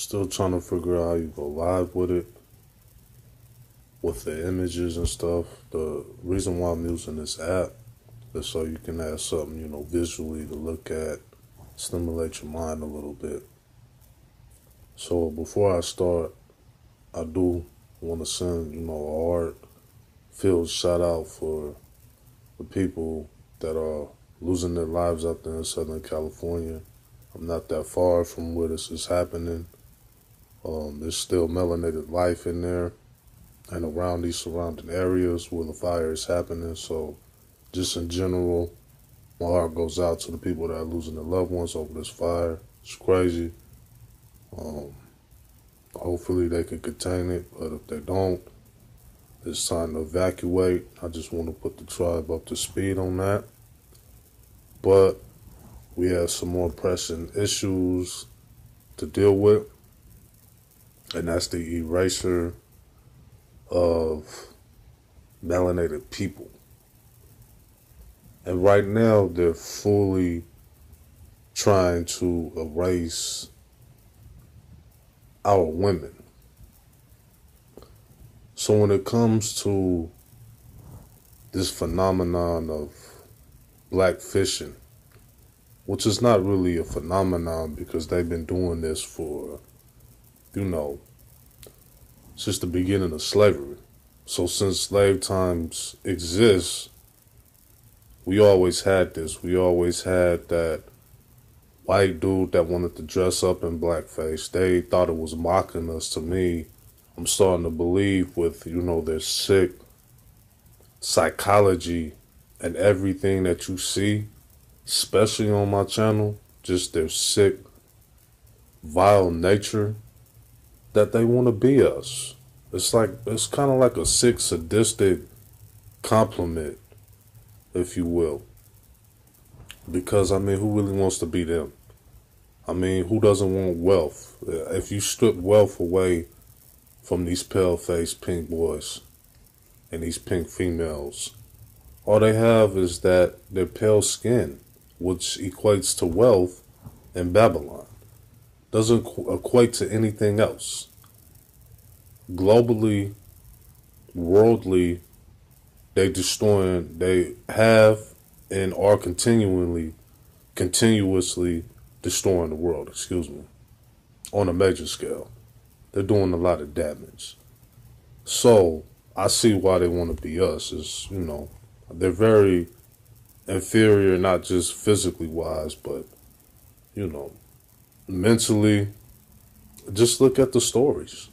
Still trying to figure out how you go live with it, with the images and stuff. The reason why I'm using this app is so you can have something, visually to look at, stimulate your mind a little bit. So before I start, I do want to send, a heartfelt shout out for the people that are losing their lives out there in Southern California. I'm not that far from where this is happening. There's still melanated life in there and around these surrounding areas where the fire is happening. So just in general, my heart goes out to the people that are losing their loved ones over this fire. It's crazy. Um, Hopefully they can contain it, but if they don't, it's time to evacuate. I just want to put the tribe up to speed on that. But we have some more pressing issues to deal with, and that's the erasure of melanated people. And right now, they're fully trying to erase our women. So when it comes to this phenomenon of black fishing, which is not really a phenomenon because they've been doing this for, since the beginning of slavery. So since slave times exist, we always had this. We always had that white dude that wanted to dress up in blackface. They thought it was mocking us. To me, I'm starting to believe with, their sick psychology and everything that you see, especially on my channel, just their sick, vile nature, that they want to be us. It's kind of like a sick, sadistic compliment, if you will. Because, who really wants to be them? Who doesn't want wealth? If you strip wealth away from these pale-faced pink boys and these pink females, all they have is that their pale skin, which equates to wealth in Babylon. Doesn't equate to anything else. Globally, worldly, they have and are continuously destroying the world, on a major scale. They're doing a lot of damage. So, I see why they want to be us. They're very inferior, not just physically wise, but, mentally. Just look at the stories.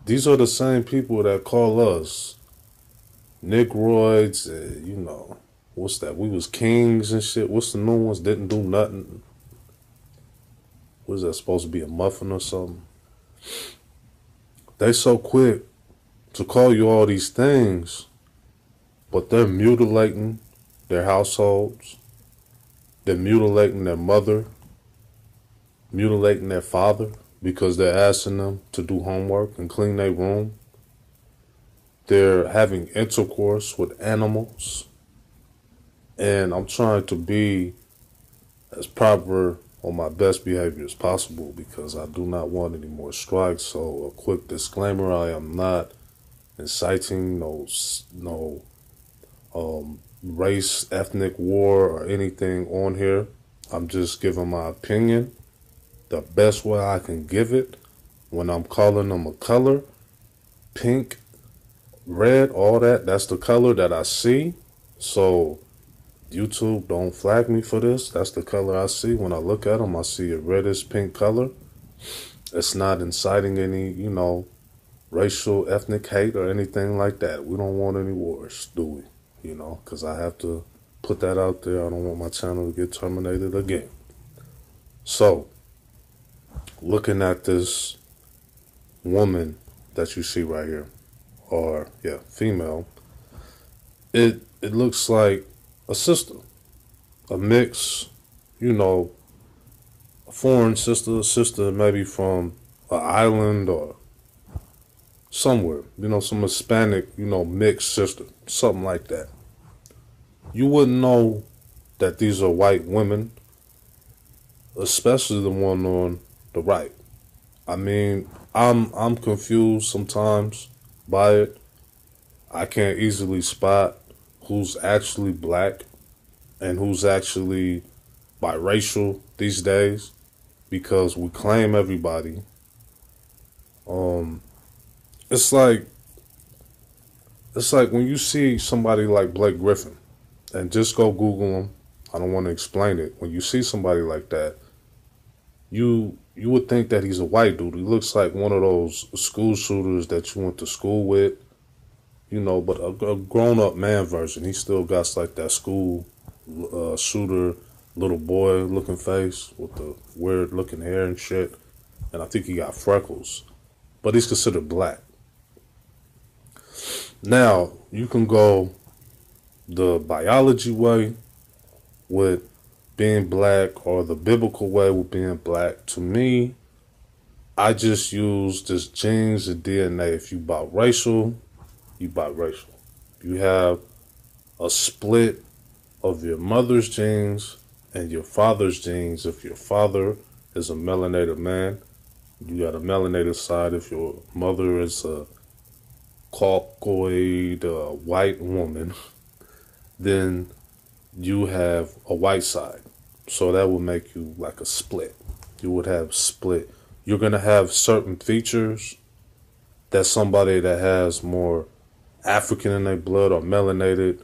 These are the same people that call us Negroids, what's that? We was kings and shit. What's the new ones? Didn't do nothing. What is that supposed to be, a muffin or something? They so quick to call you all these things, but they're mutilating their households. They're mutilating their mother, mutilating their father because they're asking them to do homework and clean their room. They're having intercourse with animals. And I'm trying to be as proper on my best behavior as possible because I do not want any more strikes. So a quick disclaimer, I am not inciting no race, ethnic war or anything on here. I'm just giving my opinion the best way I can give it when I'm calling them a color, pink, red, all that. That's the color that I see. So YouTube, don't flag me for this. That's the color I see. When I look at them, I see a reddish pink color. It's not inciting any, racial, ethnic hate or anything like that. We don't want any wars, do we? Because I have to put that out there. I don't want my channel to get terminated again. So, looking at this woman that you see right here, or, female, it looks like a sister, a mix, a foreign sister maybe from an island or somewhere, some Hispanic, mixed sister, something like that. You wouldn't know that these are white women, especially the one on the right. I mean, I'm confused sometimes by it. I can't easily spot who's actually black and who's actually biracial these days because we claim everybody. Um, it's like it's like when you see somebody like Blake Griffin, and just go Google him. I don't want to explain it. When you see somebody like that, you would think that he's a white dude. He looks like one of those school shooters that you went to school with, but a grown up man version. He still got like that school shooter little boy looking face with the weird looking hair and shit. And I think he got freckles, but he's considered black. Now you can go the biology way with being black or the biblical way with being black. To me, I just use this genes and DNA. If you biracial, you biracial. You have a split of your mother's genes and your father's genes. If your father is a melanated man, you got a melanated side. If your mother is a Caucoid white woman, then you have a white side. So that would make you like a split. You would have split. You're going to have certain features that somebody that has more African in their blood or melanated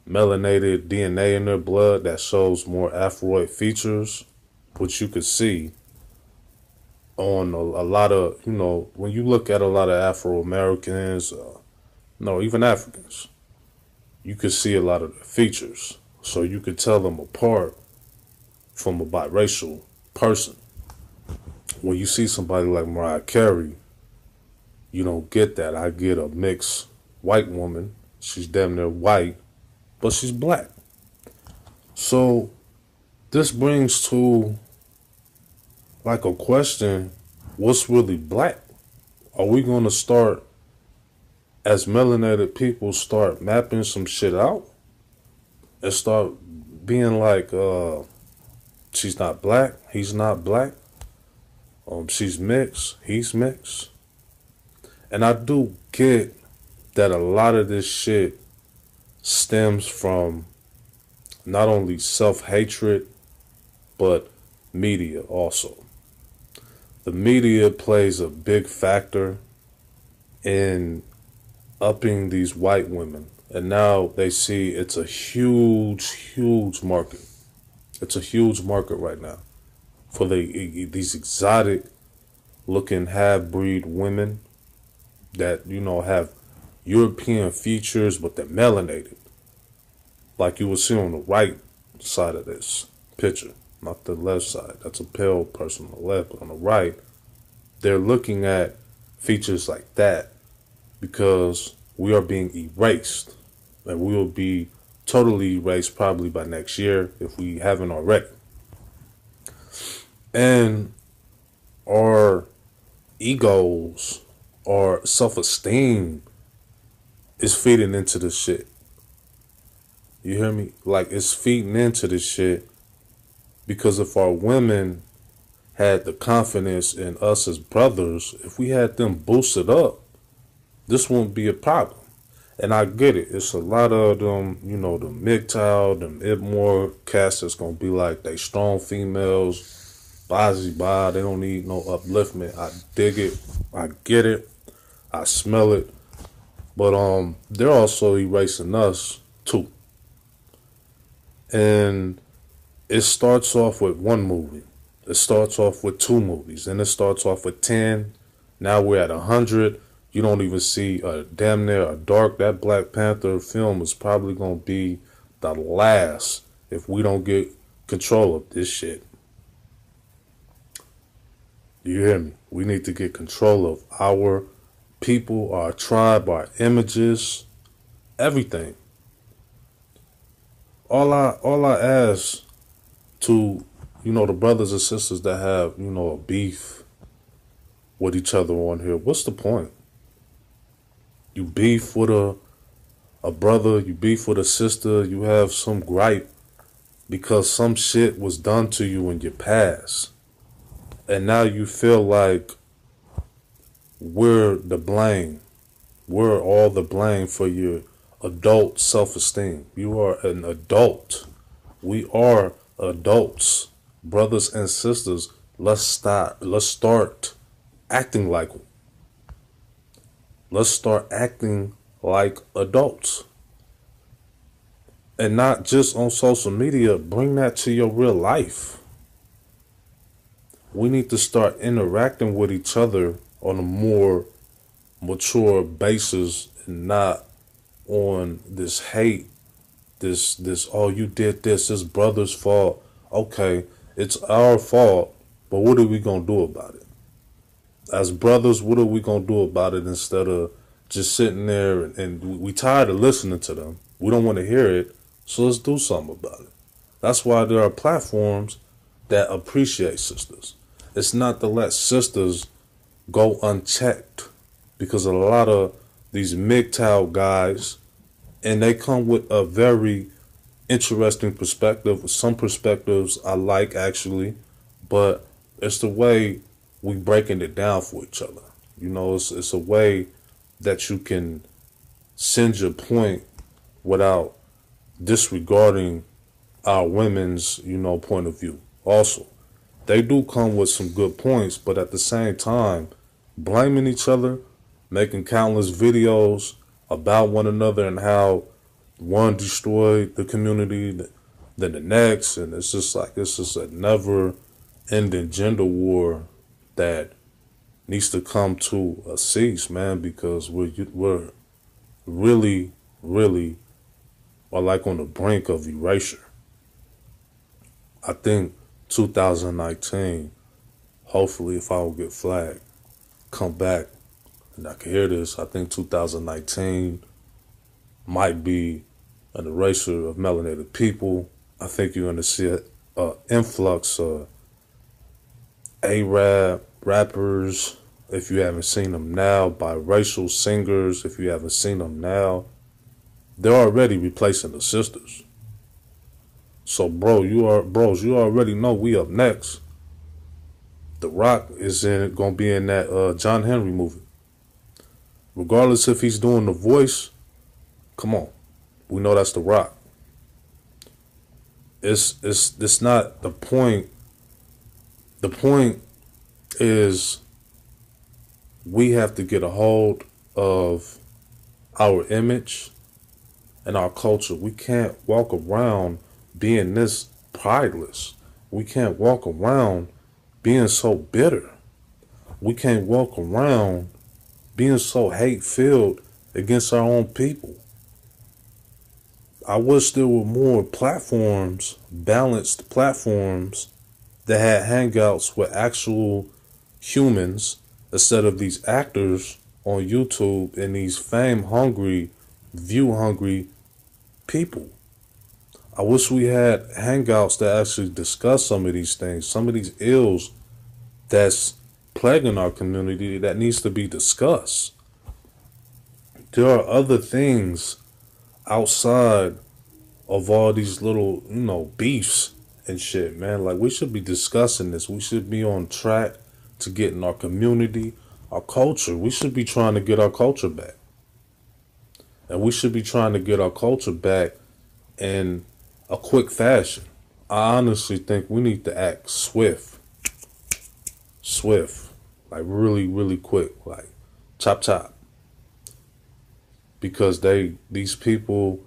DNA in their blood that shows more Afroid features, which you could see on a lot of, when you look at a lot of Afro Americans, no, even Africans, you could see a lot of the features. So you could tell them apart from a biracial person. When you see somebody like Mariah Carey, you don't get that. I get a mixed white woman. She's damn near white, but she's black. So this brings to like a question, what's really black? Are we going to start, as melanated people, start mapping some shit out and start being like, she's not black, he's not black, she's mixed, he's mixed? And I do get that a lot of this shit stems from not only self-hatred, but media also. The media plays a big factor in upping these white women. And now they see it's a huge, huge market. It's a huge market right now for these exotic looking half-breed women that, have European features, but they're melanated. Like you will see on the right side of this picture, not the left side. That's a pale person on the left, but on the right, they're looking at features like that because we are being erased. And we will be totally erased probably by next year if we haven't already. And our egos, our self-esteem is feeding into this shit. You hear me? Like, it's feeding into this shit because if our women had the confidence in us as brothers, if we had them boosted up, this wouldn't be a problem. And I get it. It's a lot of them, the MGTOW, them Ibmore cats that's going to be like, they strong females, bye, they don't need no upliftment. I dig it. I get it. I smell it. But they're also erasing us too. And it starts off with one movie. It starts off with 2 movies. Then it starts off with 10. Now we're at 100. You don't even see damn near a dark. That Black Panther film is probably going to be the last if we don't get control of this shit. Do you hear me? We need to get control of our people, our tribe, our images, everything. All I ask to, the brothers and sisters that have, a beef with each other on here, what's the point? You beef with a brother, you beef with a sister, you have some gripe because some shit was done to you in your past. And now you feel like we're the blame. We're all the blame for your adult self-esteem. You are an adult. We are adults, brothers and sisters. Let's start. Let's start acting like them. Let's start acting like adults, and not just on social media. Bring that to your real life. We need to start interacting with each other on a more mature basis, and not on this hate, this oh, you did this brother's fault. Okay, it's our fault, but what are we gonna do about it? As brothers, what are we gonna do about it, instead of just sitting there and we tired of listening to them. We don't want to hear it, so let's do something about it. That's why there are platforms that appreciate sisters. It's not to let sisters go unchecked, because a lot of these MGTOW guys, and they come with a very interesting perspective. Some perspectives I like, actually, but it's the way we breaking it down for each other. You know, it's a way that you can send your point without disregarding our women's, point of view. Also, they do come with some good points, but at the same time, blaming each other, making countless videos about one another and how one destroyed the community, then the next, and it's just a never-ending gender war that needs to come to a cease, man, because we're really, really are like on the brink of erasure. I think 2019, hopefully, if I don't get flagged, come back and I can hear this, I think 2019 might be an erasure of melanated people. I think you're going to see an influx of Arab rappers, if you haven't seen them now, biracial singers, if you haven't seen them now. They're already replacing the sisters. So, bros, you already know we up next. The Rock is gonna be in that John Henry movie. Regardless if he's doing the voice, come on, we know that's The Rock. It's not the point. The point is we have to get a hold of our image and our culture. We can't walk around being this prideless. We can't walk around being so bitter. We can't walk around being so hate-filled against our own people. I wish there were more platforms, balanced platforms, that had hangouts with actual humans instead of these actors on YouTube and these fame-hungry, view-hungry people. I wish we had hangouts that actually discuss some of these things, some of these ills that's plaguing our community that needs to be discussed. There are other things outside of all these little, beefs and shit, man. Like, we should be discussing this. We should be on track to getting our community, our culture. We should be trying to get our culture back. And we should be trying to get our culture back in a quick fashion. I honestly think we need to act swift. Like, really, really quick. Like, chop chop. Because these people,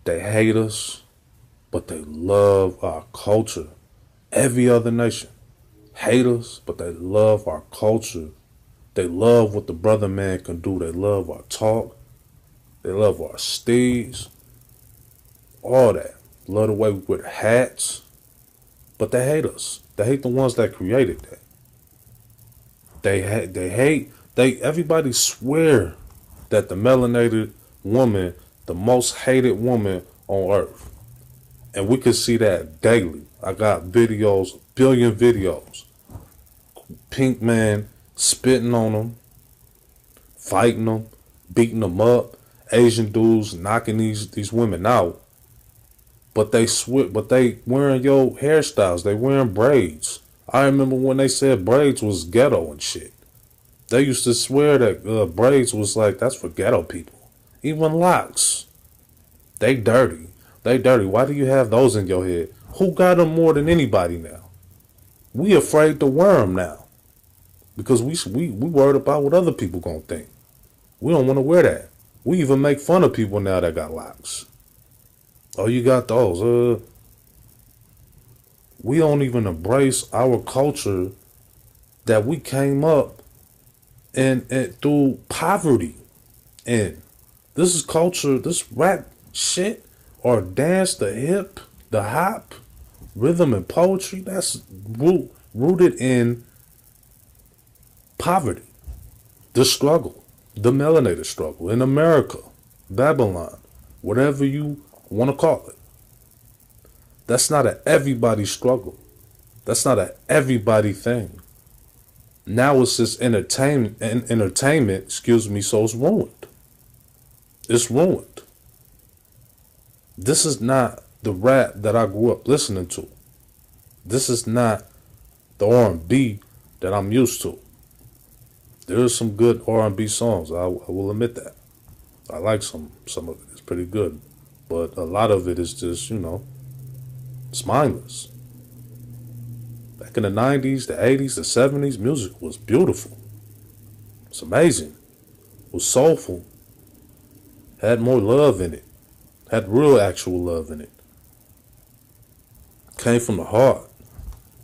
they hate us, but they love our culture. Every other nation hate us, but they love our culture. They love what the brother man can do. They love our talk. They love our steeds. All that. Love the way we wear hats. But they hate us. They hate the ones that created that. Everybody swear that the melanated woman, the most hated woman on earth. And we can see that daily. I got videos, billion videos. Pink man spitting on them, fighting them, beating them up. Asian dudes knocking these women out. But they wearing your hairstyles. They wearing braids. I remember when they said braids was ghetto and shit. They used to swear that braids was like, that's for ghetto people. Even locks. They dirty. They dirty. Why do you have those in your head? Who got them more than anybody now? We afraid to wear them now. Because we worried about what other people gonna think. We don't want to wear that. We even make fun of people now that got locks. Oh, you got those. We don't even embrace our culture that we came up and through poverty. And this is culture, this rap shit, or dance, the hip, the hop, rhythm and poetry, that's rooted in poverty, the struggle, the melanated struggle in America, Babylon, whatever you want to call it. That's not an everybody struggle. That's not an everybody thing. Now it's just entertainment, so it's ruined. It's ruined. This is not the rap that I grew up listening to. This is not the R&B that I'm used to. There are some good R&B songs. I will admit that. I like some of it. It's pretty good. But a lot of it is just, it's mindless. Back in the 90s, the 80s, the 70s, music was beautiful. It's amazing. It was soulful. Had more love in it. Had real actual love in it. Came from the heart.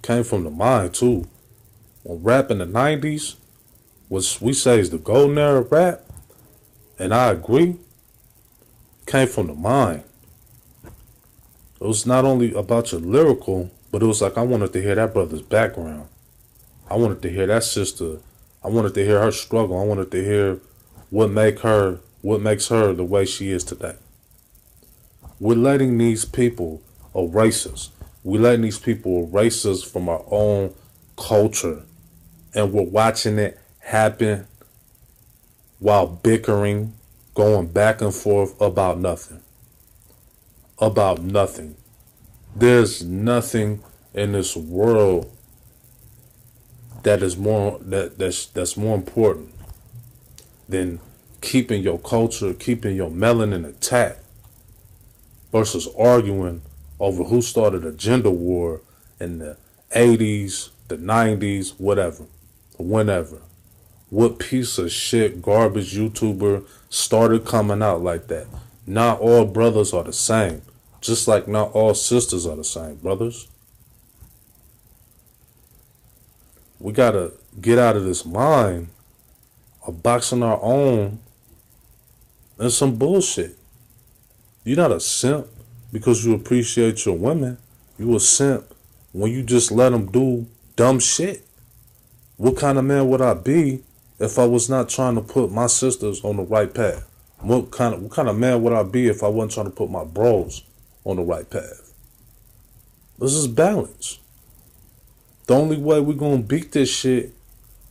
Came from the mind too. When rap in the 90s, what we say is the golden era of rap, and I agree, came from the mind. It was not only about your lyrical, but it was like I wanted to hear that brother's background. I wanted to hear that sister. I wanted to hear her struggle. I wanted to hear what makes her the way she is today. We're letting these people erase us. We're letting these people erase us from our own culture. And we're watching it happen while bickering, going back and forth about nothing. About nothing. There's nothing in this world that is that's more important than keeping your culture, keeping your melanin intact, versus arguing over who started a gender war in the 80s, the 90s, whatever, whenever. What piece of shit garbage YouTuber started coming out like that? Not all brothers are the same. Just like not all sisters are the same, brothers. We gotta get out of this mind of boxing our own and some bullshit. You're not a simp because you appreciate your women. You a simp when you just let them do dumb shit. What kind of man would I be if I was not trying to put my sisters on the right path? What kind of man would I be if I wasn't trying to put my bros on the right path? This is balance. The only way we're going to beat this shit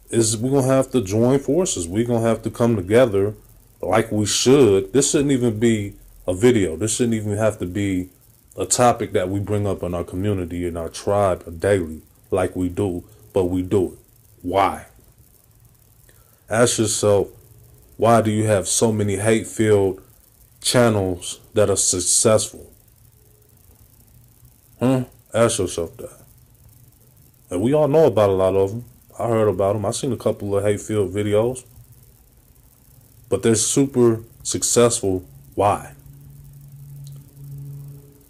is we're going to have to join forces. We're going to have to come together like we should. This shouldn't even be a video. This shouldn't even have to be a topic that we bring up in our community, in our tribe daily, like we do, but we do it. Why? Ask yourself, why do you have so many hate-filled channels that are successful? Ask yourself that. And we all know about a lot of them. I heard about them. I seen a couple of hate-filled videos. But they're super successful. Why?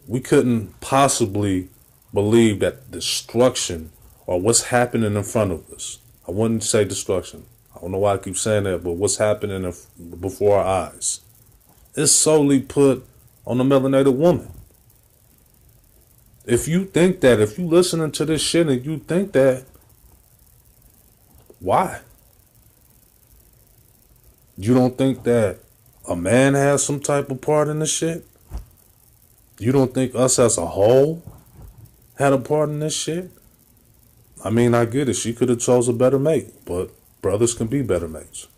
We couldn't possibly believe that destruction or what's happening in front of us. I wouldn't say destruction. I don't know why I keep saying that, but what's happening before our eyes is solely put on the melanated woman. If you think that, if you listening to this shit and you think that, why? You don't think that a man has some type of part in this shit? You don't think us as a whole had a part in this shit? I mean, I get it. She could have chose a better mate, but brothers can be better mates.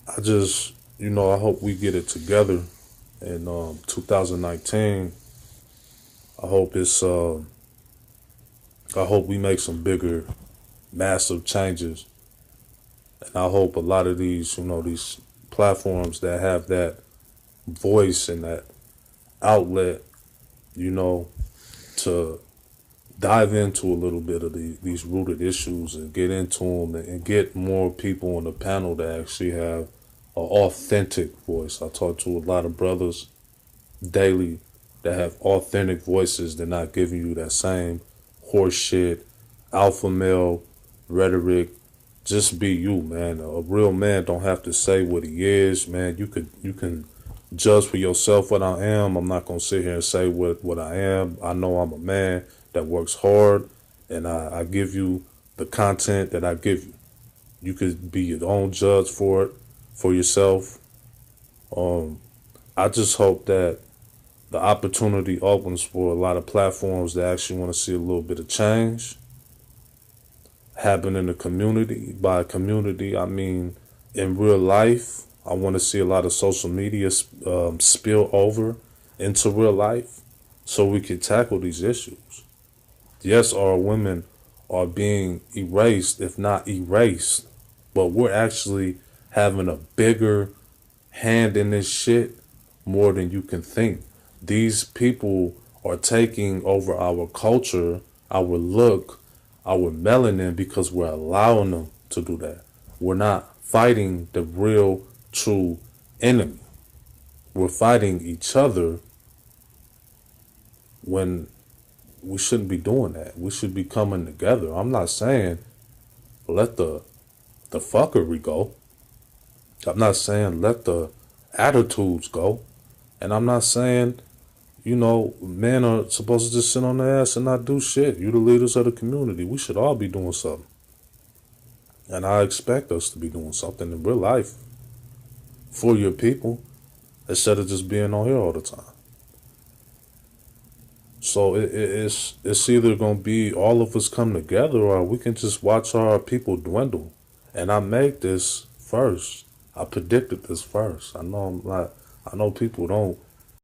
I just, I hope we get it together in 2019. I hope it's I hope we make some bigger, massive changes. And I hope a lot of these, these platforms that have that voice and that outlet, you know, to dive into a little bit of these rooted issues and get into them and get more people on the panel that actually have an authentic voice. I talk to a lot of brothers daily that have authentic voices. They're not giving you that same horse shit, alpha male rhetoric. Just be you, man. A real man don't have to say what he is, man. You can judge for yourself what I am. I'm not gonna sit here and say what I am. I know I'm a man that works hard, and I give you the content that I give you. You could be your own judge for it, for yourself. Um, I just hope that the opportunity opens for a lot of platforms that actually want to see a little bit of change happen in the community. By community, I mean in real life. I want to see a lot of social media spill over into real life so we can tackle these issues. Yes, our women are being erased, if not erased, but we're actually having a bigger hand in this shit more than you can think. These people are taking over our culture, our look, our melanin because we're allowing them to do that. We're not fighting the real, true enemy. We're fighting each other when we shouldn't be doing that. We should be coming together. I'm not saying let the fuckery go. I'm not saying let the attitudes go. And I'm not saying, men are supposed to just sit on their ass and not do shit. You the leaders of the community. We should all be doing something. And I expect us to be doing something in real life for your people instead of just being on here all the time. So it's either going to be all of us come together or we can just watch our people dwindle. And I made this first. I predicted this first. I know people don't